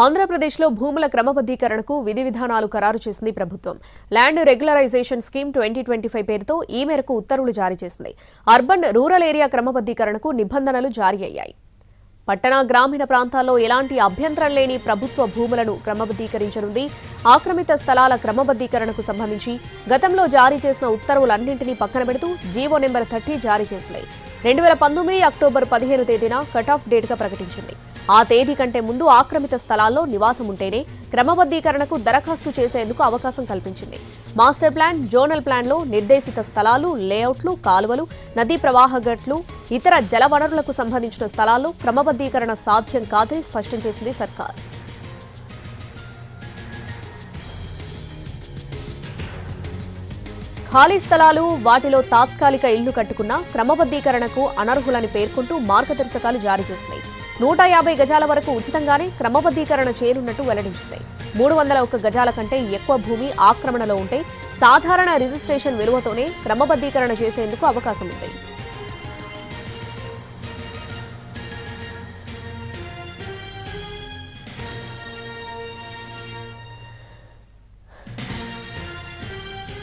ఆంధ్రప్రదేశ్లో భూముల క్రమబద్ధీకరణకు విధి విధానాలు ఖరారు చేసింది ప్రభుత్వం. ల్యాండ్ రెగ్యులరైజేషన్ స్కీమ్ 2025 పేరుతో ఈ మేరకు ఉత్తర్వులు జారీ చేసింది. అర్బన్ రూరల్ ఏరియా క్రమబద్ధీకరణకు నిబంధనలు జారీ అయ్యాయి. పట్టణ గ్రామీణ ప్రాంతాల్లో ఎలాంటి అభ్యంతరం లేని ప్రభుత్వ భూములను క్రమబద్ధీకరించనుంది. ఆక్రమిత స్థలాల క్రమబద్ధీకరణకు సంబంధించి గతంలో జారీ చేసిన ఉత్తర్వులన్నింటినీ పక్కన పెడుతూ జీవో నెంబర్ 30 జారీ చేసింది. 2019 అక్టోబర్ 15 తేదీన కట్ ఆఫ్ డేట్గా ప్రకటించింది. ఆ తేదీ కంటే ముందు ఆక్రమిత స్థలాల్లో నివాసం ఉంటేనే క్రమబద్ధీకరణకు దరఖాస్తు చేసేందుకు అవకాశం కల్పించింది. మాస్టర్ ప్లాన్, జోనల్ ప్లాన్లో నిర్దేశిత స్థలాలు, లేఅవుట్లు, కాలువలు, నదీ ప్రవాహ గట్లు, ఇతర జల వనరులకు సంబంధించిన స్థలాల్లో క్రమబద్ధీకరణ సాధ్యం కాదని స్పష్టం చేసింది సర్కార్. ఖాళీ స్థలాలు, వాటిలో తాత్కాలిక ఇళ్లు కట్టుకున్న క్రమబద్ధీకరణకు అనర్హులని పేర్కొంటూ మార్గదర్శకాలు జారీ చేసింది. 150 గజాల వరకు ఉచితంగానే క్రమబద్ధీకరణ చేయనున్నట్టు వెల్లడించింది. 301 గజాల కంటే ఎక్కువ భూమి ఆక్రమణలో ఉంటే సాధారణ రిజిస్ట్రేషన్ విలువతోనే క్రమబద్ధీకరణ చేసేందుకు అవకాశం ఉంది.